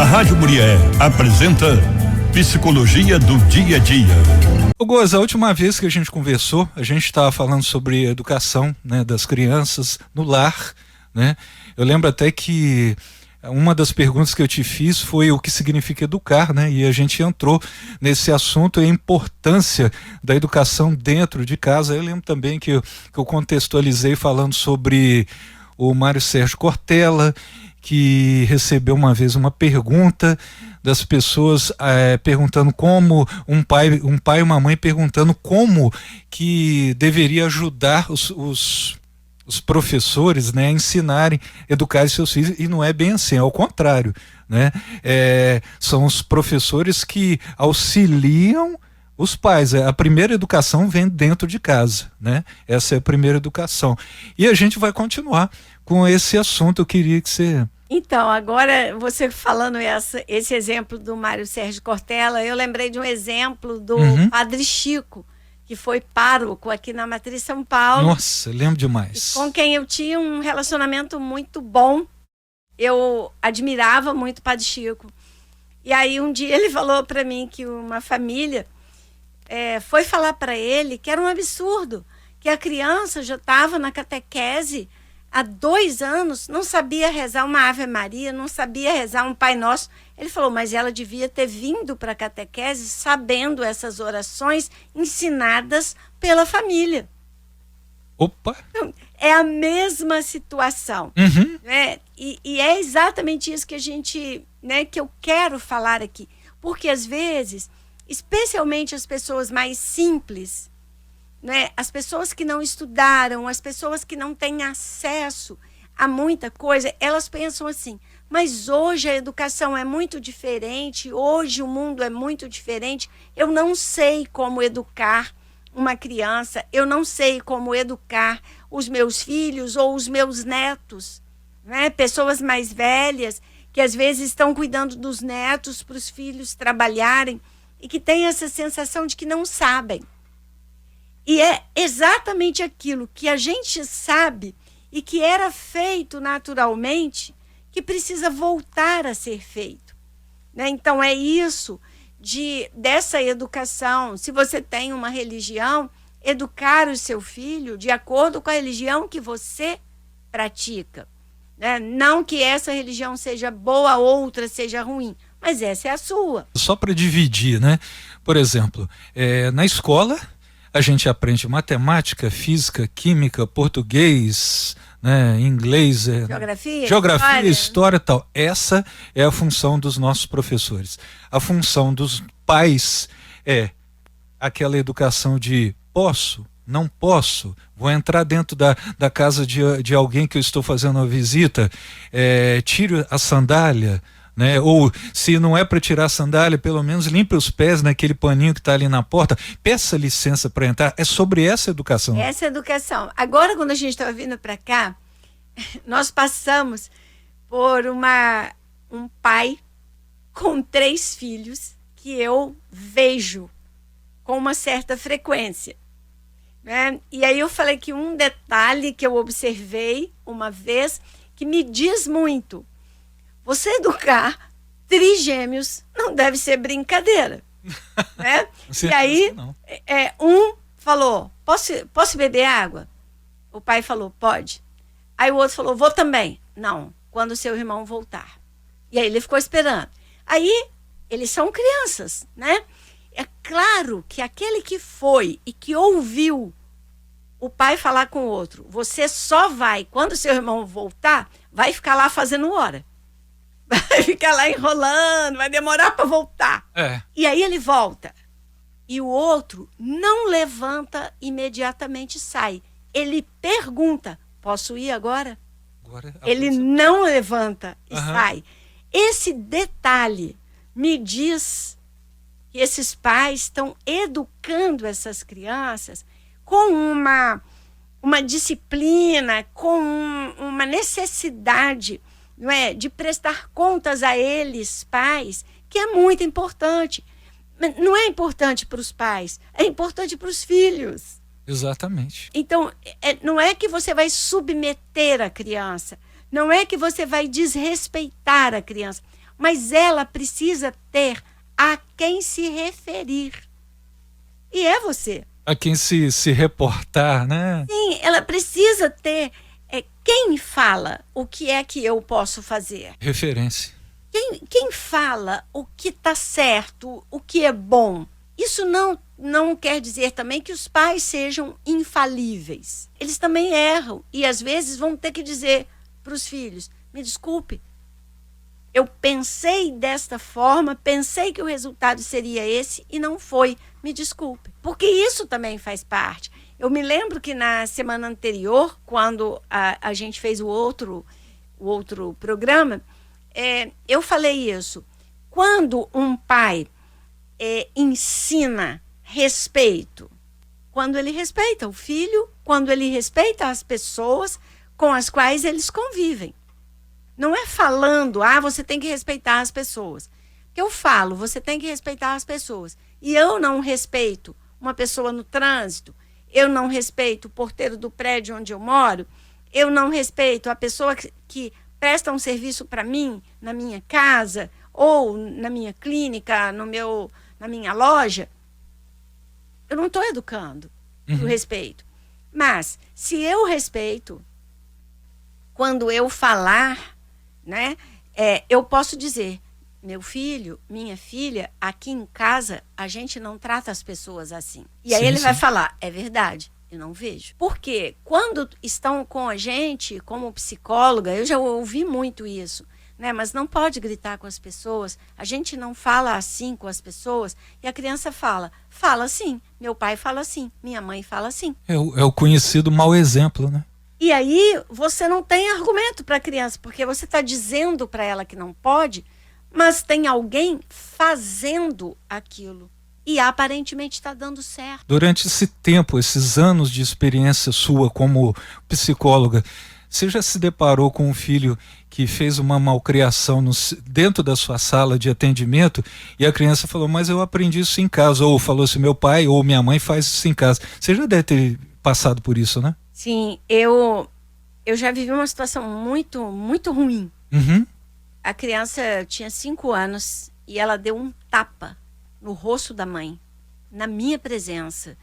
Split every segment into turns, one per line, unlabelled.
A Rádio Muriel apresenta Psicologia do Dia a Dia.
Ô Goza, a última vez que a gente conversou, a gente estava falando sobre educação, né, das crianças no lar, né? Eu lembro até que uma das perguntas que eu te fiz foi o que significa educar, né? E a gente entrou nesse assunto e a importância da educação dentro de casa. Eu lembro também que eu contextualizei falando sobre o Mário Sérgio Cortella, que recebeu uma vez uma pergunta das pessoas perguntando como um pai e uma mãe perguntando como que deveria ajudar os professores, né, a ensinarem, educarem seus filhos, e não é bem assim, é ao contrário, né? São os professores que auxiliam os pais. A primeira educação vem dentro de casa, né? Essa é a primeira educação. E a gente vai continuar com esse assunto. Eu queria que você...
Então, agora você falando esse exemplo do Mário Sérgio Cortella, eu lembrei de um exemplo do Padre Chico, que foi pároco aqui na Matriz São Paulo.
Nossa, lembro demais.
Com quem eu tinha um relacionamento muito bom. Eu admirava muito o Padre Chico. E aí um dia ele falou para mim que uma família foi falar para ele que era um absurdo, que a criança já estava na catequese há 2 anos, não sabia rezar uma Ave Maria, não sabia rezar um Pai Nosso. Ele falou, mas ela devia ter vindo para a catequese sabendo essas orações ensinadas pela família.
Opa!
Então, é a mesma situação. Né? E é exatamente isso que a gente, né, que eu quero falar aqui. Porque às vezes, especialmente as pessoas mais simples, né, as pessoas que não estudaram, as pessoas que não têm acesso a muita coisa, elas pensam assim, mas hoje a educação é muito diferente, hoje o mundo é muito diferente, eu não sei como educar uma criança, eu não sei como educar os meus filhos ou os meus netos, né? Pessoas mais velhas que às vezes estão cuidando dos netos para os filhos trabalharem e que têm essa sensação de que não sabem. E é exatamente aquilo que a gente sabe e que era feito naturalmente que precisa voltar a ser feito, né? Então é isso dessa educação. Se você tem uma religião, educar o seu filho de acordo com a religião que você pratica, né? Não que essa religião seja boa, outra seja ruim, mas essa é a sua.
Só para dividir, né? Por exemplo, na escola a gente aprende matemática, física, química, português, né, inglês, geografia, história e tal. Essa é a função dos nossos professores. A função dos pais é aquela educação de posso, não posso, vou entrar dentro da casa de alguém que eu estou fazendo uma visita, tiro a sandália, né? Ou se não é para tirar a sandália, pelo menos limpe os pés naquele paninho que está ali na porta, peça licença para entrar. É sobre essa educação.
Essa educação. Agora, quando a gente estava vindo para cá, nós passamos por um pai com 3 filhos que eu vejo com uma certa frequência, né? E aí eu falei que um detalhe que eu observei uma vez que me diz muito. Você educar trigêmeos não deve ser brincadeira, né? E aí, um falou, posso beber água? O pai falou, pode. Aí o outro falou, vou também. Não, quando o seu irmão voltar. E aí ele ficou esperando. Aí, eles são crianças, né? É claro que aquele que foi e que ouviu o pai falar com o outro, você só vai, quando o seu irmão voltar, vai ficar lá fazendo hora. Vai ficar lá enrolando, vai demorar para voltar. E aí ele volta. E o outro não levanta imediatamente e sai. Ele pergunta, posso ir agora? Ele não levanta e sai. Esse detalhe me diz que esses pais estão educando essas crianças com uma disciplina, com uma necessidade, não é, de prestar contas a eles, pais, que é muito importante. Não é importante para os pais, é importante para os filhos.
Exatamente.
Então, não é que você vai submeter a criança. Não é que você vai desrespeitar a criança, mas ela precisa ter a quem se referir. E é você.
A quem se reportar, né?
Sim, ela precisa ter quem fala o que é que eu posso fazer.
Referência.
Quem fala o que está certo, o que é bom. Isso não quer dizer também que os pais sejam infalíveis. Eles também erram e às vezes vão ter que dizer para os filhos, me desculpe, eu pensei desta forma, pensei que o resultado seria esse e não foi, me desculpe. Porque isso também faz parte. Eu me lembro que na semana anterior, quando a gente fez o outro programa, eu falei isso. Quando um pai ensina respeito, quando ele respeita o filho, quando ele respeita as pessoas com as quais eles convivem. Não é falando, você tem que respeitar as pessoas. Que eu falo, você tem que respeitar as pessoas. E eu não respeito uma pessoa no trânsito, eu não respeito o porteiro do prédio onde eu moro, eu não respeito a pessoa que presta um serviço para mim, na minha casa, ou na minha clínica, na minha loja. Eu não estou educando o respeito. Mas, se eu respeito, quando eu falar, né, eu posso dizer, meu filho, minha filha, aqui em casa, a gente não trata as pessoas assim. E aí ele vai falar, é verdade, eu não vejo. Porque quando estão com a gente, como psicóloga, eu já ouvi muito isso, né? Mas não pode gritar com as pessoas, a gente não fala assim com as pessoas, e a criança fala assim, meu pai fala assim, minha mãe fala assim.
É o conhecido mau exemplo, né?
E aí você não tem argumento para a criança, porque você está dizendo para ela que não pode, mas tem alguém fazendo aquilo. E aparentemente está dando certo.
Durante esse tempo, esses anos de experiência sua como psicóloga, você já se deparou com um filho que fez uma malcriação dentro da sua sala de atendimento e a criança falou, mas eu aprendi isso em casa, ou falou assim, meu pai ou minha mãe faz isso em casa. Você já deve ter passado por isso, né?
Sim, eu já vivi uma situação muito, muito ruim. A criança tinha 5 anos e ela deu um tapa no rosto da mãe, na minha presença.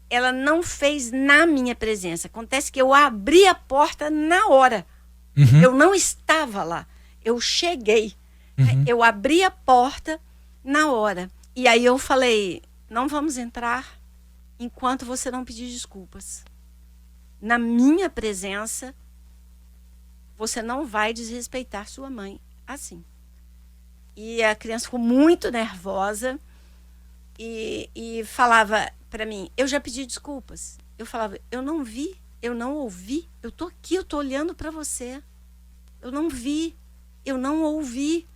Ela não fez na minha presença. Acontece que eu abri a porta na hora. Eu não estava lá. Eu cheguei. Eu abri a porta na hora. E aí eu falei, não vamos entrar enquanto você não pedir desculpas. Na minha presença, você não vai desrespeitar sua mãe assim. E a criança ficou muito nervosa e falava para mim, eu já pedi desculpas. Eu falava, eu não vi, eu não ouvi, eu tô aqui, eu tô olhando para você. Eu não vi, eu não ouvi.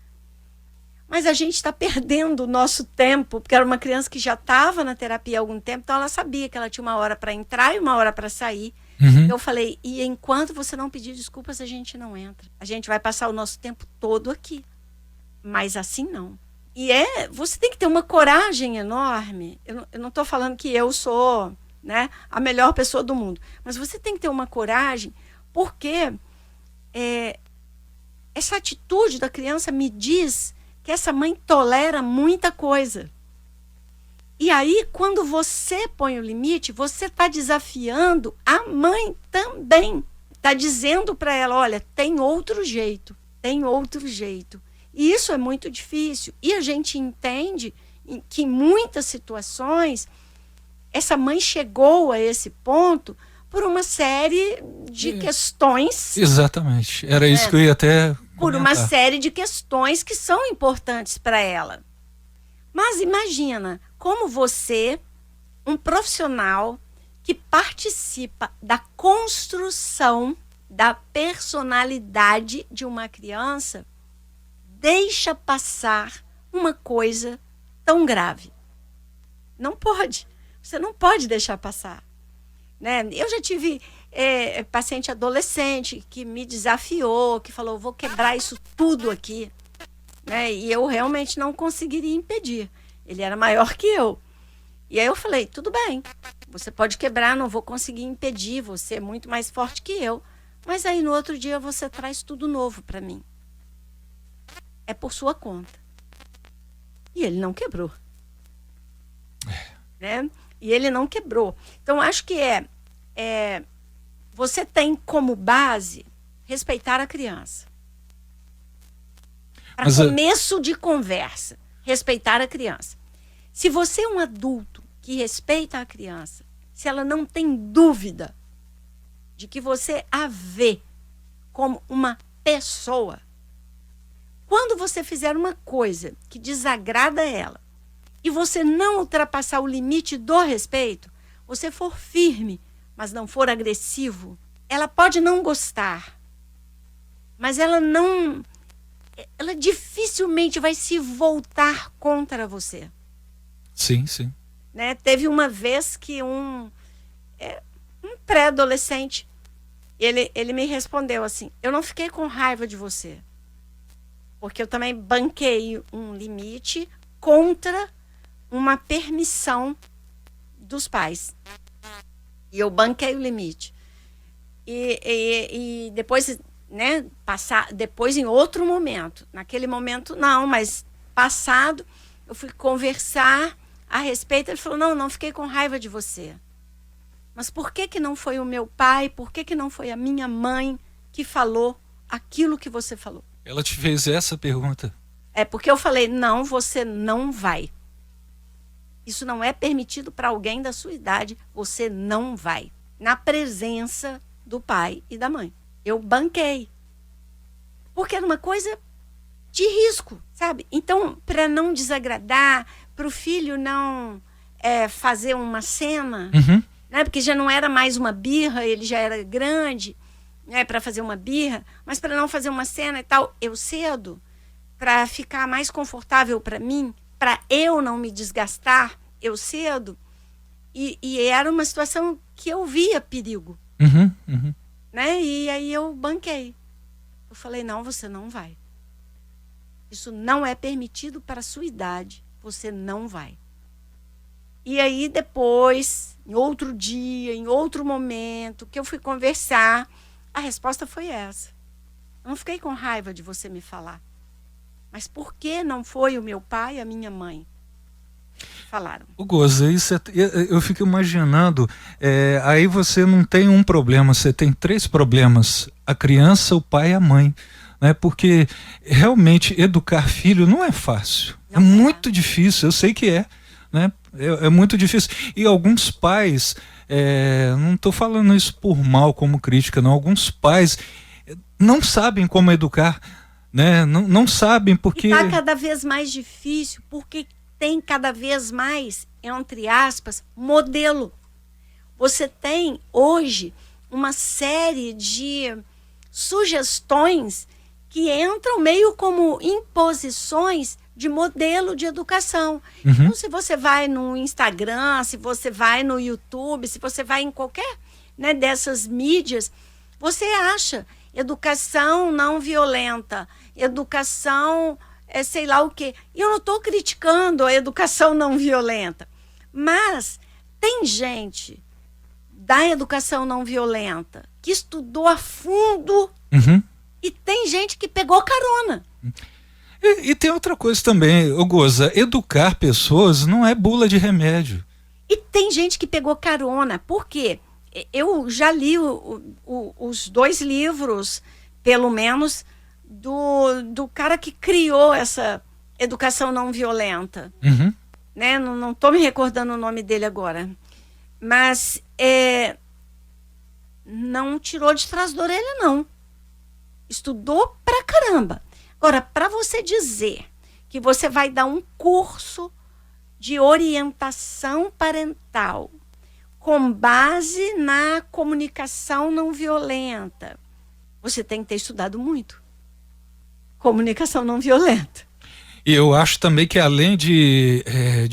Mas a gente está perdendo o nosso tempo, porque era uma criança que já estava na terapia há algum tempo, então ela sabia que ela tinha uma hora para entrar e uma hora para sair. Eu falei, e enquanto você não pedir desculpas, a gente não entra. A gente vai passar o nosso tempo todo aqui. Mas assim não. E você tem que ter uma coragem enorme. Eu não estou falando que eu sou, né, a melhor pessoa do mundo. Mas você tem que ter uma coragem, porque essa atitude da criança me diz que essa mãe tolera muita coisa. E aí, quando você põe o limite, você está desafiando a mãe também. Está dizendo para ela, olha, tem outro jeito, tem outro jeito. E isso é muito difícil. E a gente entende que em muitas situações, essa mãe chegou a esse ponto por uma série de questões.
Exatamente. Era isso que eu ia até comentar.
Por uma série de questões que são importantes para ela. Mas imagina como você, um profissional que participa da construção da personalidade de uma criança, deixa passar uma coisa tão grave. Não pode. Você não pode deixar passar. Né? Eu já tive paciente adolescente que me desafiou, que falou, vou quebrar isso tudo aqui. Né? E eu realmente não conseguiria impedir. Ele era maior que eu. E aí eu falei, tudo bem, você pode quebrar, não vou conseguir impedir, você é muito mais forte que eu. Mas aí no outro dia você traz tudo novo para mim. É por sua conta. E ele não quebrou. Né? E ele não quebrou. Então, acho que você tem como base respeitar a criança. Para começo de conversa, respeitar a criança. Se você é um adulto que respeita a criança, se ela não tem dúvida de que você a vê como uma pessoa, quando você fizer uma coisa que desagrada ela e você não ultrapassar o limite do respeito, você for firme, mas não for agressivo, ela pode não gostar, mas ela dificilmente vai se voltar contra você.
Sim, sim.
Né? Teve uma vez que um pré-adolescente, ele me respondeu assim: eu não fiquei com raiva de você, porque eu também banquei um limite contra uma permissão dos pais. E eu banquei o limite. E depois, né, depois em outro momento, naquele momento não, mas passado, eu fui conversar a respeito, ele falou: não fiquei com raiva de você. Mas por que não foi o meu pai, por que não foi a minha mãe que falou aquilo que você falou?
Ela te fez essa pergunta?
É porque eu falei: não, você não vai. Isso não é permitido para alguém da sua idade, você não vai. Na presença do pai e da mãe. Eu banquei. Porque era uma coisa de risco, sabe? Então, para não desagradar, para o filho não fazer uma cena, né? Porque já não era mais uma birra, ele já era grande, né? Para fazer uma birra, mas para não fazer uma cena e tal, eu cedo, para ficar mais confortável para mim, para eu não me desgastar, eu cedo, e era uma situação que eu via perigo. Né? E aí eu banquei. Eu falei: não, você não vai. Isso não é permitido para a sua idade. Você não vai. E aí depois, em outro dia, em outro momento, que eu fui conversar, a resposta foi essa: eu não fiquei com raiva de você me falar. Mas por que não foi o meu pai e a minha mãe? Falaram.
O Goza, eu fico imaginando, aí você não tem um problema, você tem 3 problemas: a criança, o pai e a mãe, né? Porque realmente educar filho não é fácil, é muito difícil, eu sei que né? É muito difícil. E alguns pais, não estou falando isso por mal como crítica, não, alguns pais não sabem como educar, né? Não sabem porque...
Está cada vez mais difícil, porque tem cada vez mais, entre aspas, modelo. Você tem hoje uma série de sugestões que entram meio como imposições de modelo de educação. Então, se você vai no Instagram, se você vai no YouTube, se você vai em qualquer, né, dessas mídias, você acha educação não violenta, educação... sei lá o quê. E eu não estou criticando a educação não violenta, mas tem gente da educação não violenta que estudou a fundo e tem gente que pegou carona.
E tem outra coisa também, Goza, educar pessoas não é bula de remédio.
E tem gente que pegou carona. Por quê? Eu já li os 2 livros, pelo menos, do cara que criou essa educação não violenta. Né? Não estou me recordando o nome dele agora. Mas não tirou de trás da orelha, não. Estudou pra caramba. Agora, para você dizer que você vai dar um curso de orientação parental com base na comunicação não violenta, você tem que ter estudado muito comunicação não violenta.
E eu acho também que além de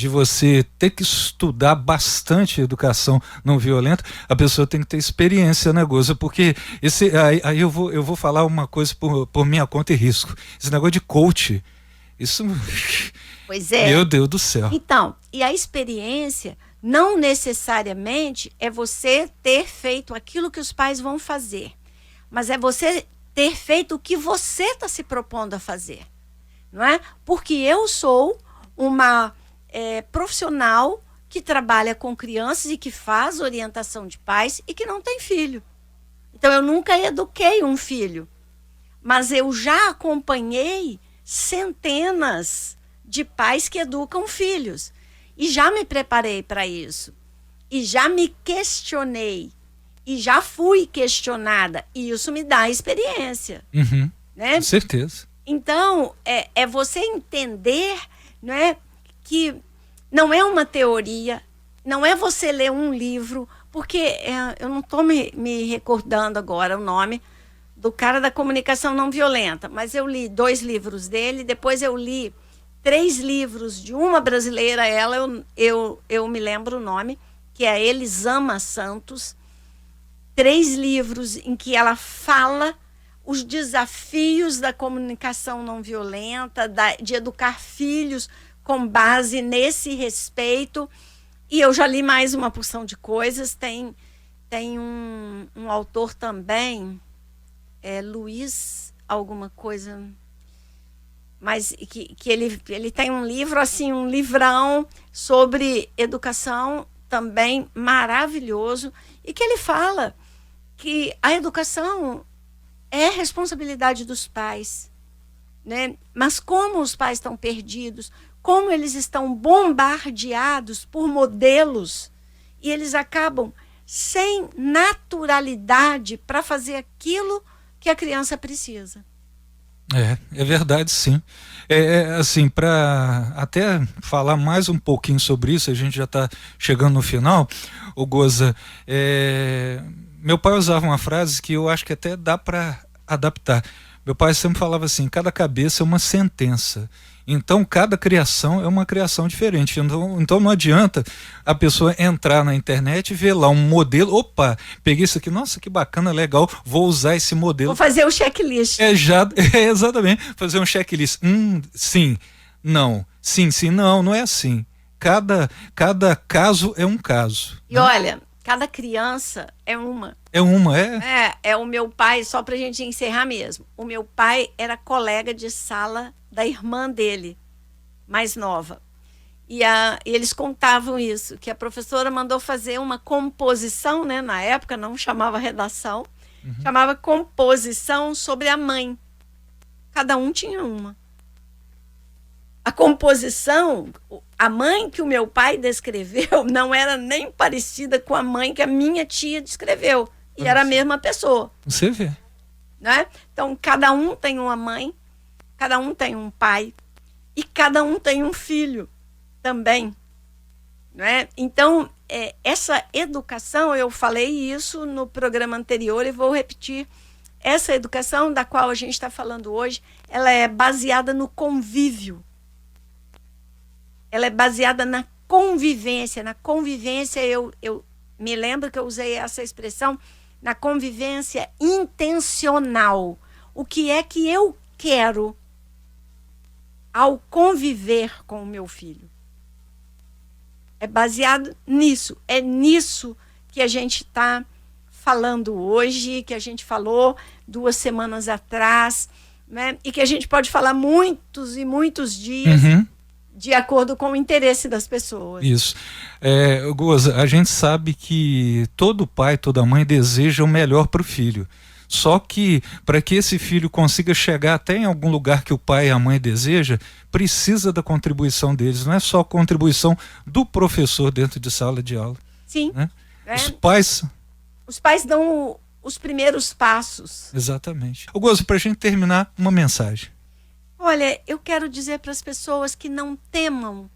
você ter que estudar bastante educação não violenta, a pessoa tem que ter experiência, né, Goza? Porque aí eu vou falar uma coisa por minha conta e risco. Esse negócio de coach, isso...
Pois é.
Meu Deus do céu.
Então, e a experiência não necessariamente é você ter feito aquilo que os pais vão fazer, mas é você ter feito o que você está se propondo a fazer, não é? Porque eu sou uma profissional que trabalha com crianças e que faz orientação de pais e que não tem filho. Então, eu nunca eduquei um filho, mas eu já acompanhei centenas de pais que educam filhos. E já me preparei para isso. E já me questionei. E já fui questionada. E isso me dá experiência.
Uhum,
né?
com certeza.
Então, é você entender, não é, que não é uma teoria, não é você ler um livro, porque eu não estou me recordando agora o nome do cara da comunicação não violenta, mas eu li 2 livros dele, depois eu li 3 livros de uma brasileira, eu me lembro o nome, que é a Elisama Santos, 3 livros em que ela fala os desafios da comunicação não violenta, de educar filhos com base nesse respeito. E eu já li mais uma porção de coisas. Tem um autor também, Luiz alguma coisa, mas que ele tem um livro, assim, um livrão sobre educação também maravilhoso, e que ele fala que a educação é responsabilidade dos pais, né? Mas como os pais estão perdidos, como eles estão bombardeados por modelos, e eles acabam sem naturalidade para fazer aquilo que a criança precisa.
É verdade, sim. Assim, para até falar mais um pouquinho sobre isso, a gente já está chegando no final, ô Goza, meu pai usava uma frase que eu acho que até dá para adaptar. Meu pai sempre falava assim: cada cabeça é uma sentença. Então, cada criação é uma criação diferente. Então não adianta a pessoa entrar na internet e ver lá um modelo. Opa, peguei isso aqui, nossa, que bacana, legal, vou usar esse modelo.
Vou fazer o checklist.
Exatamente, fazer um checklist. Sim, não, sim, não é assim. Cada caso é um caso.
E olha, cada criança é uma.
É
o meu pai, só pra gente encerrar mesmo. O meu pai era colega de sala da irmã dele, mais nova. E eles contavam isso, que a professora mandou fazer uma composição, né? Na época não chamava redação, chamava composição sobre a mãe. Cada um tinha uma. A composição, a mãe que o meu pai descreveu não era nem parecida com a mãe que a minha tia descreveu. E era a mesma pessoa.
Você vê.
Né? Então, cada um tem uma mãe, cada um tem um pai e cada um tem um filho também. Né? Então, essa educação, eu falei isso no programa anterior e vou repetir. Essa educação da qual a gente está falando hoje, ela é baseada no convívio. Ela é baseada na convivência. Na convivência, eu me lembro que eu usei essa expressão, na convivência intencional. O que é que eu quero ao conviver com o meu filho? É baseado nisso. É nisso que a gente está falando hoje, que a gente falou 2 semanas atrás, né? E que a gente pode falar muitos e muitos dias, de acordo com o interesse das pessoas.
Isso. Goza, a gente sabe que todo pai, toda mãe deseja o melhor para o filho. Só que para que esse filho consiga chegar até em algum lugar que o pai e a mãe desejam, precisa da contribuição deles. Não é só a contribuição do professor dentro de sala de aula.
Sim.
Né?
Os pais dão os primeiros passos.
Exatamente. Goza, para a gente terminar, uma mensagem.
Olha, eu quero dizer para as pessoas que não temam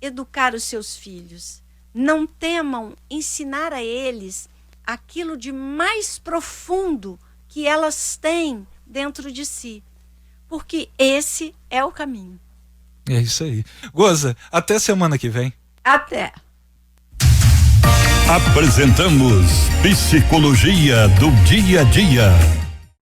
educar os seus filhos. Não temam ensinar a eles aquilo de mais profundo que elas têm dentro de si. Porque esse é o caminho.
É isso aí. Goza, até semana que vem.
Até.
Apresentamos Psicologia do Dia a Dia.